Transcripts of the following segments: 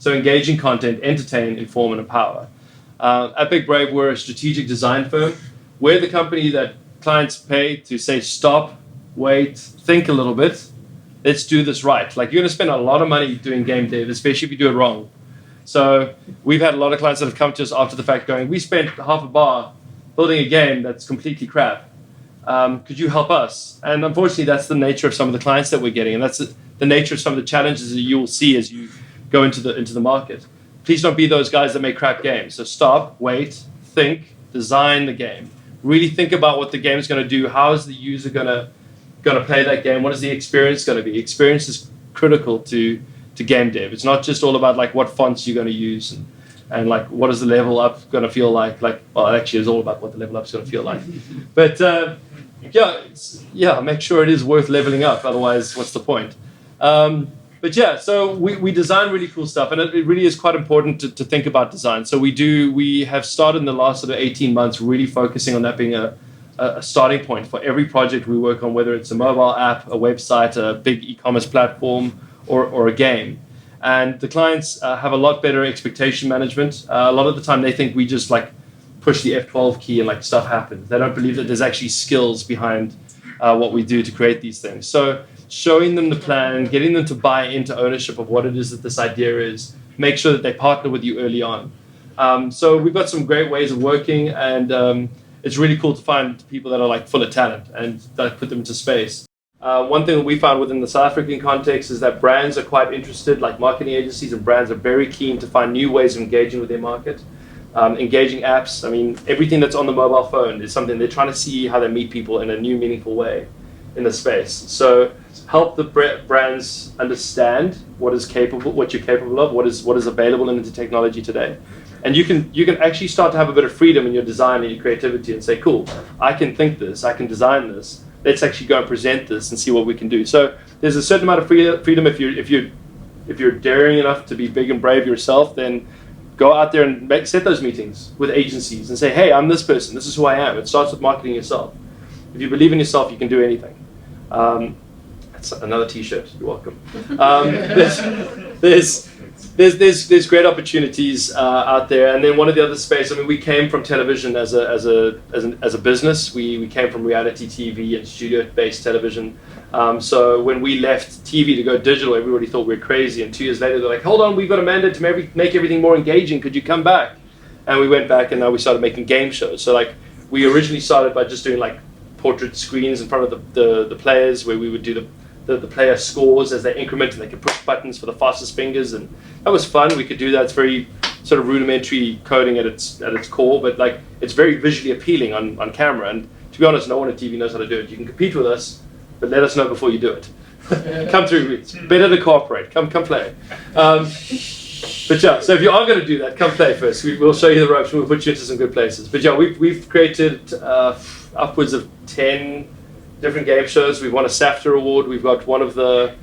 So engaging content, entertain, inform, and empower. At Big Brave, we're a strategic design firm. We're the company that clients pay to say, stop, wait, think a little bit. Let's do this right. Like, you're going to spend a lot of money doing game dev, especially if you do it wrong. So we've had a lot of clients that have come to us after the fact going, we spent half a bar building a game that's completely crap. Could you help us? And unfortunately, that's the nature of some of the clients that we're getting. And that's the nature of some of the challenges that you will see as you go into the market. Please don't be those guys that make crap games. So stop, wait, think, design the game. Really think about what the game is going to do. How is the user going to play that game? What is the experience going to be? Experience is critical to game dev. It's not just all about like what fonts you're going to use and like what is the level up going to feel like. Well, actually, it's all about what the level up is going to feel like. But make sure it is worth leveling up. Otherwise, what's the point? But yeah, so we design really cool stuff, and it really is quite important to think about design. So we have started in the last sort of 18 months really focusing on that being a starting point for every project we work on, whether it's a mobile app, a website, a big e-commerce platform, or a game. And the clients have a lot better expectation management. A lot of the time they think we just like push the F12 key and like stuff happens. They don't believe that there's actually skills behind what we do to create these things. So showing them the plan, getting them to buy into ownership of what it is that this idea is, make sure that they partner with you early on. So we've got some great ways of working, and it's really cool to find people that are like full of talent and that put them into space. One thing that we found within the South African context is that brands are quite interested, like marketing agencies and brands are very keen to find new ways of engaging with their market. Engaging apps, I mean, everything that's on the mobile phone is something they're trying to see how they meet people in a new, meaningful way in the space. So help the brands understand what you're capable of, what is available in the technology today. And you can actually start to have a bit of freedom in your design and your creativity and say, cool, I can think this, I can design this. Let's actually go and present this and see what we can do. So there's a certain amount of freedom if you're daring enough to be big and brave yourself, then go out there and set those meetings with agencies and say, hey, I'm this person, this is who I am. It starts with marketing yourself. If you believe in yourself, you can do anything. That's another T-shirt. You're welcome. There's great opportunities out there. And then one of the other space, I mean, we came from television as a business. We came from reality TV and studio-based television. So when we left TV to go digital, everybody thought we were crazy. And 2 years later, they're like, hold on, we've got a mandate to make everything more engaging. Could you come back? And we went back, and now we started making game shows. So like, we originally started by just doing like portrait screens in front of the players, where we would do the player scores as they increment, and they could push buttons for the fastest fingers, and that was fun. We could do that. It's very sort of rudimentary coding at its core, but like it's very visually appealing on camera. And to be honest, no one at TV knows how to do it. You can compete with us, but let us know before you do it. Come through. It's better to cooperate. Come play. But yeah, so if you are going to do that, come play first. We'll show you the ropes. We'll put you into some good places. But yeah, we've created upwards of 10 different game shows. We've won a SAFTA award. We've got one of the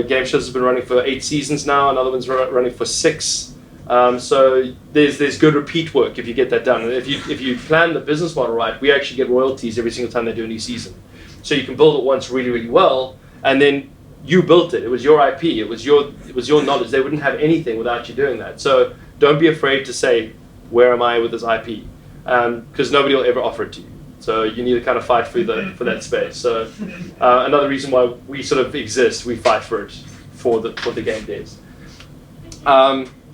game shows has been running for 8 seasons now. Another one's running for 6. So there's good repeat work if you get that done. And if you plan the business model right, we actually get royalties every single time they do a new season. So you can build it once really, really well, and then you built it. It was your IP. It was your knowledge. They wouldn't have anything without you doing that. So don't be afraid to say, where am I with this IP? Because nobody will ever offer it to you. So you need to kind of fight for that space. So another reason why we sort of exist, we fight for it for the game devs.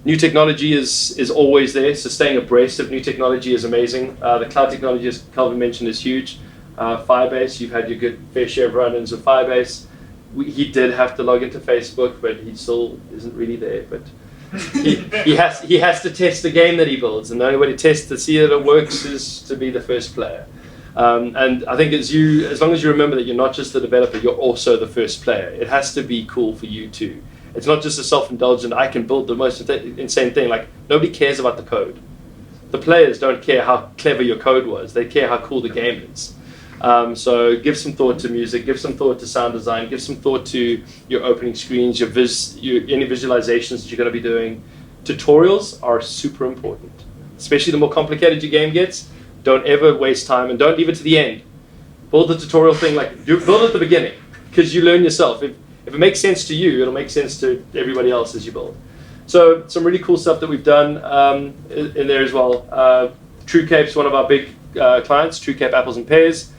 New technology is always there, so staying abreast of new technology is amazing. The cloud technology, as Calvin mentioned, is huge. Firebase, you've had your good fair share of run-ins with Firebase. He did have to log into Facebook, but he still isn't really there. But he has to test the game that he builds, and the only way to test to see that it works is to be the first player. And I think as long as you remember that you're not just the developer, you're also the first player. It has to be cool for you too. It's not just a self-indulgent, I can build the most insane thing. Like, nobody cares about the code. The players don't care how clever your code was. They care how cool the game is. So give some thought to music, give some thought to sound design, give some thought to your opening screens, any visualizations that you're going to be doing. Tutorials are super important, especially the more complicated your game gets. Don't ever waste time, and don't leave it to the end. Build the tutorial thing, build it at the beginning, because you learn yourself. If it makes sense to you, it'll make sense to everybody else as you build. So some really cool stuff that we've done in there as well. True Cape's one of our big clients, True Cape Apples and Pears.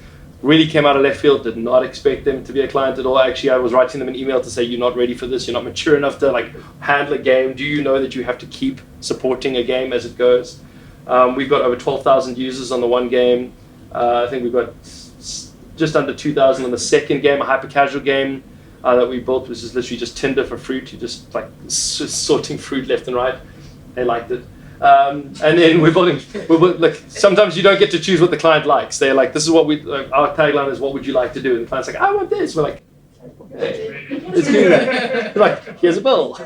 Really came out of left field, did not expect them to be a client at all. Actually, I was writing them an email to say, you're not ready for this, you're not mature enough to like handle a game. Do you know that you have to keep supporting a game as it goes? We've got over 12,000 users on the one game. I think we've got just under 2,000 on the second game, a hyper casual game that we built, which is literally just Tinder for fruit. You're just like sorting fruit left and right. They liked it. And then we're building, like, sometimes you don't get to choose what the client likes. They're like, this is what our tagline is, what would you like to do? And the client's like, I want this. We're like, okay, let's do that. We're like, here's a bill.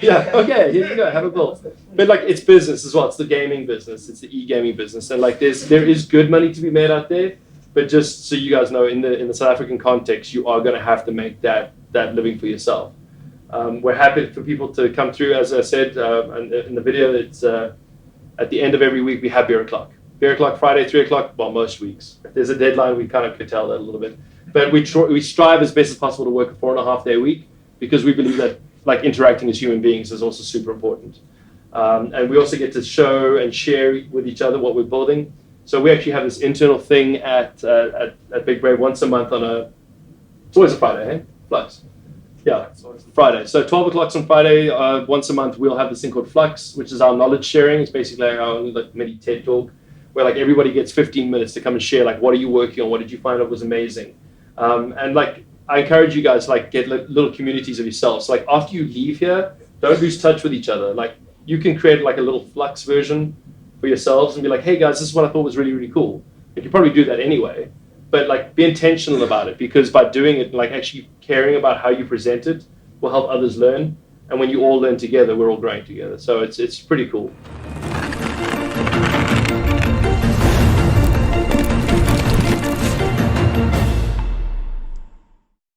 Yeah, okay, here you go, have a bill. But like, it's business as well. It's the gaming business. It's the e-gaming business. And like, there is good money to be made out there. But just so you guys know, in the South African context, you are going to have to make that living for yourself. We're happy for people to come through. As I said in the video, it's at the end of every week we have beer o'clock. Beer o'clock Friday, 3 o'clock. Well, most weeks. If there's a deadline, we kind of curtail that a little bit. But we strive as best as possible to work a 4.5-day week because we believe that like interacting as human beings is also super important. And we also get to show and share with each other what we're building. So we actually have this internal thing at Big Brave once a month it's always a Friday, eh? Flux. Yeah, Friday. So 12 o'clock on Friday, once a month, we'll have this thing called Flux, which is our knowledge sharing. It's basically our own like mini TED talk, where like everybody gets 15 minutes to come and share, like, what are you working on? What did you find out was amazing? And like, I encourage you guys to like get little communities of yourselves. So like after you leave here, don't lose touch with each other. Like you can create like a little Flux version for yourselves and be like, hey guys, this is what I thought was really, really cool. You can probably do that anyway. But like be intentional about it, because by doing it, like actually caring about how you present it will help others learn. And when you all learn together, we're all growing together. So it's pretty cool.